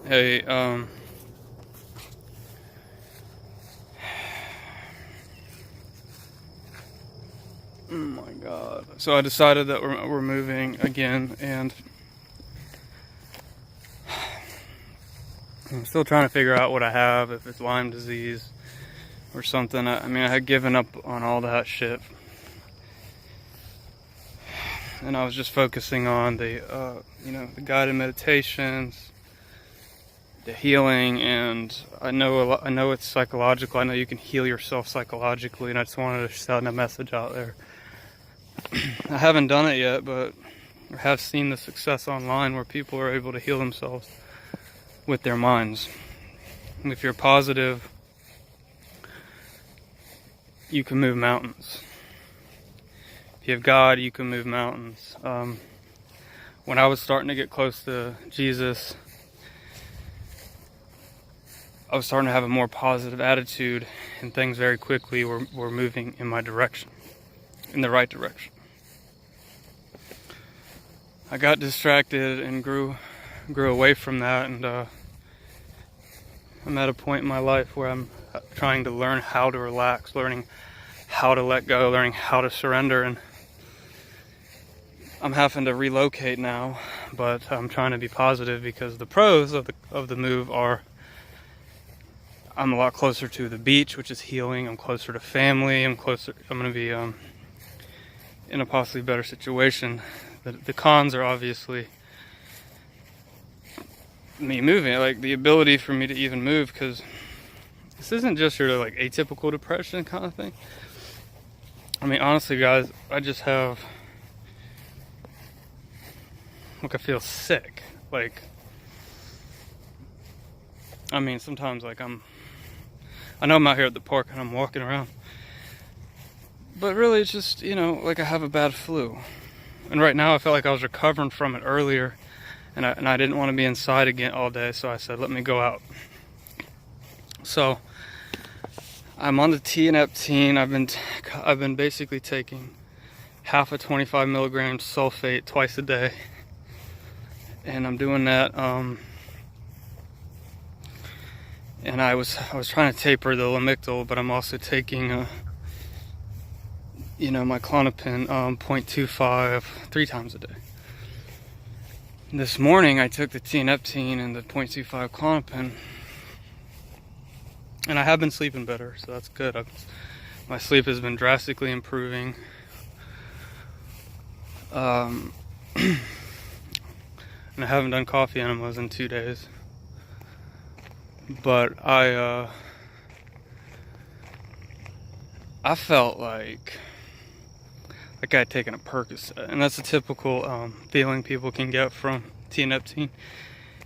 Hey, oh my God. So I decided that we're moving again, and I'm still trying to figure out what I have, if it's Lyme disease or something. I mean, I had given up on all that shit, and I was just focusing on the guided meditations, the healing, and I know it's psychological. I know you can heal yourself psychologically, and I just wanted to send a message out there. I haven't done it yet, but I have seen the success online where people are able to heal themselves with their minds. And if you're positive, you can move mountains. If you have God, you can move mountains. When I was starting to get close to Jesus, I was starting to have a more positive attitude, and things very quickly were moving in my direction, in the right direction. I got distracted and grew away from that, and I'm at a point in my life where I'm trying to learn how to relax, learning how to let go, learning how to surrender, and I'm having to relocate now, but I'm trying to be positive because the pros of the move are I'm a lot closer to the beach, which is healing. I'm closer to family. I'm going to be in a possibly better situation. The cons are obviously me moving, like the ability for me to even move, because this isn't just your like atypical depression kind of thing. I mean, honestly, guys, I just have I feel sick. Like, I mean, sometimes like I know I'm out here at the park and I'm walking around, but really it's just, like I have a bad flu. And right now I felt like I was recovering from it earlier, and I didn't want to be inside again all day, so I said, let me go out. So I'm on the tianeptine. I've been basically taking half a 25 milligrams sulfate twice a day, and I'm doing that. And I was trying to taper the Lamictal, but I'm also taking my Klonopin 0.25 3 times a day. This morning I took the tianeptine and the 0.25 Klonopin, and I have been sleeping better, so that's good. My sleep has been drastically improving. And I haven't done coffee enemas in 2 days. But I felt like I'd taken a Percocet, and that's a typical feeling people can get from tianeptine,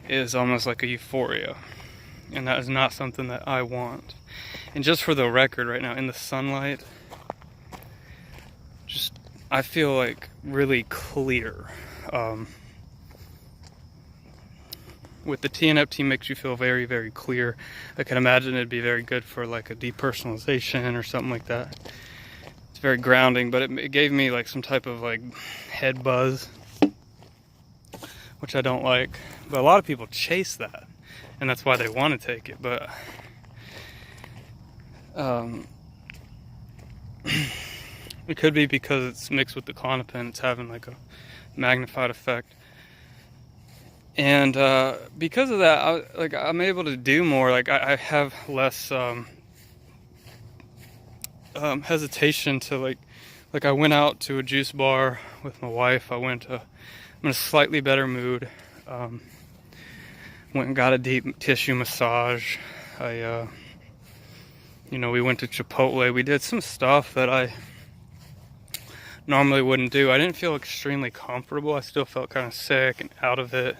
is almost like a euphoria, and that is not something that I want. And just for the record, right now in the sunlight, I feel like really clear. With the tianeptine, makes you feel very, very clear. I can imagine it'd be very good for like a depersonalization or something like that. It's very grounding, but it gave me like some type of like head buzz, which I don't like. But a lot of people chase that, and that's why they want to take it. But it could be because it's mixed with the Klonopin. It's having like a magnified effect. And because of that, I'm able to do more. Like I have less hesitation to like I went out to a juice bar with my wife. I'm in a slightly better mood. Went and got a deep tissue massage. We went to Chipotle. We did some stuff that I normally wouldn't do. I didn't feel extremely comfortable. I still felt kind of sick and out of it.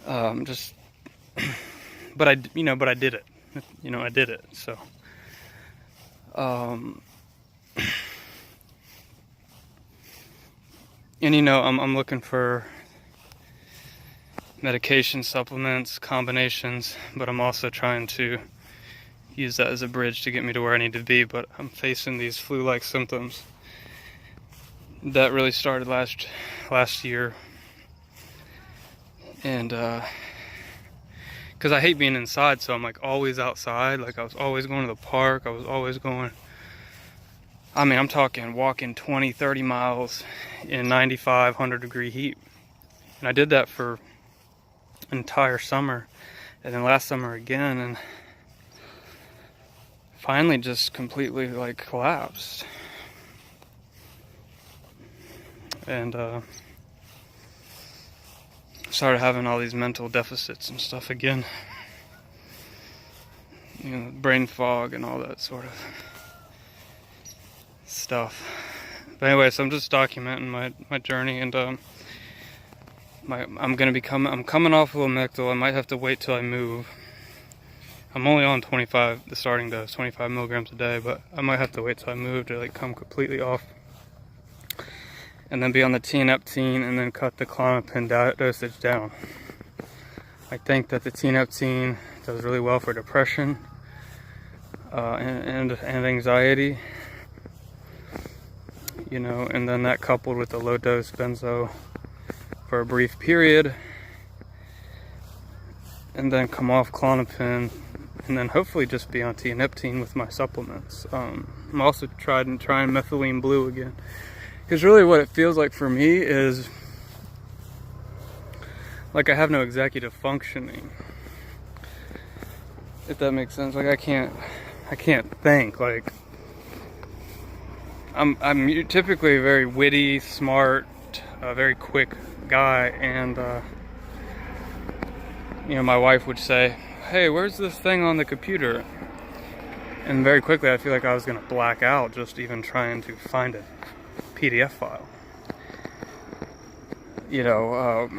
But I did it. I did it. So, and I'm looking for medication, supplements, combinations, but I'm also trying to use that as a bridge to get me to where I need to be. But I'm facing these flu-like symptoms that really started last year, and because I hate being inside, so I'm like always outside. Like I was always going to the park. I was always going, I mean, I'm talking walking 20, 30 miles in 95, 100 degree heat. And I did that for an entire summer, and then last summer again, and finally just completely like collapsed. And started having all these mental deficits and stuff again. You know, brain fog and all that sort of stuff. But anyway, so I'm just documenting my journey, and I'm coming off of Lamictal. I might have to wait till I move. I'm only on 25, the starting dose, 25 milligrams a day, but I might have to wait till I move to like come completely off. And then be on the tianeptine, and then cut the Klonopin dosage down. I think that the tianeptine does really well for depression and anxiety, you know, and then that coupled with the low dose benzo for a brief period, and then come off Klonopin, and then hopefully just be on tianeptine with my supplements. I'm also trying methylene blue again. Because really what it feels like for me is like I have no executive functioning, if that makes sense. Like I can't think. Like I'm typically a very witty, smart, very quick guy, and you know, my wife would say, "Hey, where's this thing on the computer?" And very quickly I feel like I was gonna black out just even trying to find it. PDF file, you know,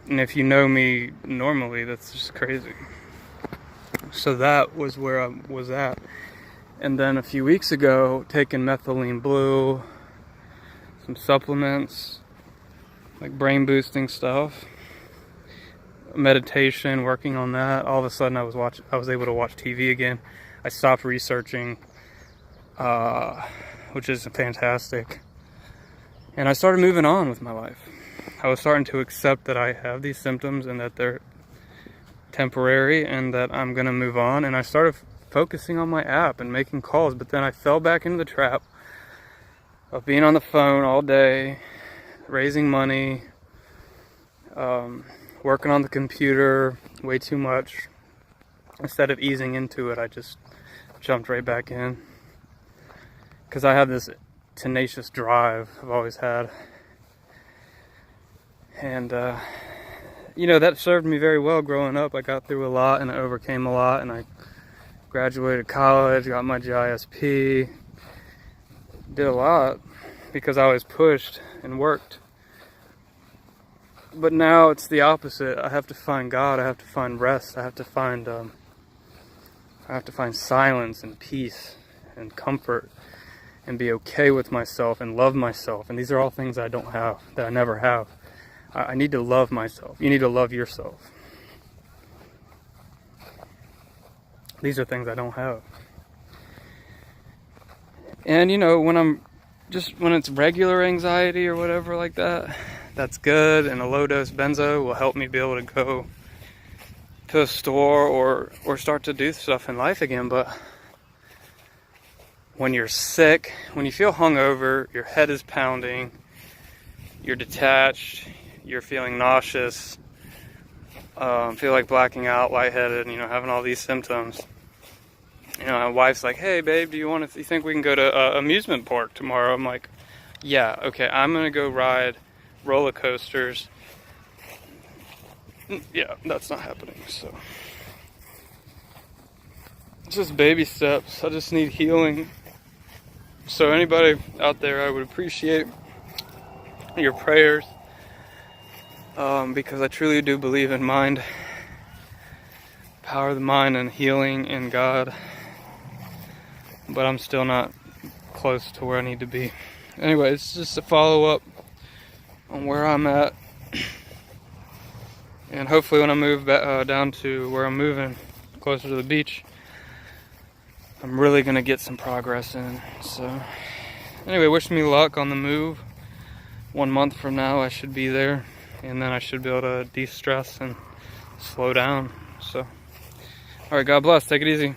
and if you know me normally, that's just crazy. So that was where I was at. And then a few weeks ago, taking methylene blue, some supplements, like brain boosting stuff, meditation, working on that. All of a sudden I was able to watch TV again. I stopped researching, which is fantastic. And I started moving on with my life. I was starting to accept that I have these symptoms and that they're temporary and that I'm gonna move on. And I started focusing on my app and making calls, but then I fell back into the trap of being on the phone all day, raising money, working on the computer way too much. Instead of easing into it, I just jumped right back in. Because I have this tenacious drive I've always had. And, you know, that served me very well growing up. I got through a lot and I overcame a lot, and I graduated college, got my GISP, did a lot because I was pushed and worked. But now it's the opposite. I have to find God, I have to find rest, I have to find silence and peace and comfort, and be okay with myself and love myself. And these are all things I don't have, that I never have. I need to love myself. You need to love yourself. These are things I don't have. And you know, when it's regular anxiety or whatever like that, that's good. And a low dose benzo will help me be able to go to a store or start to do stuff in life again. But when you're sick, when you feel hungover, your head is pounding, you're detached, you're feeling nauseous, feel like blacking out, lightheaded, you know, having all these symptoms. You know, my wife's like, "Hey babe, do you think we can go to amusement park tomorrow?" I'm like, "Yeah, okay, I'm gonna go ride roller coasters." Yeah, that's not happening, so. It's just baby steps. I just need healing. So anybody out there, I would appreciate your prayers, because I truly do believe in mind, power of the mind, and healing in God, but I'm still not close to where I need to be. Anyway, it's just a follow-up on where I'm at, and hopefully when I move back, down to where I'm moving, closer to the beach, I'm really gonna get some progress in. So anyway, wish me luck on the move. 1 month from now I should be there, and then I should be able to de-stress and slow down. So, all right, God bless. Take it easy.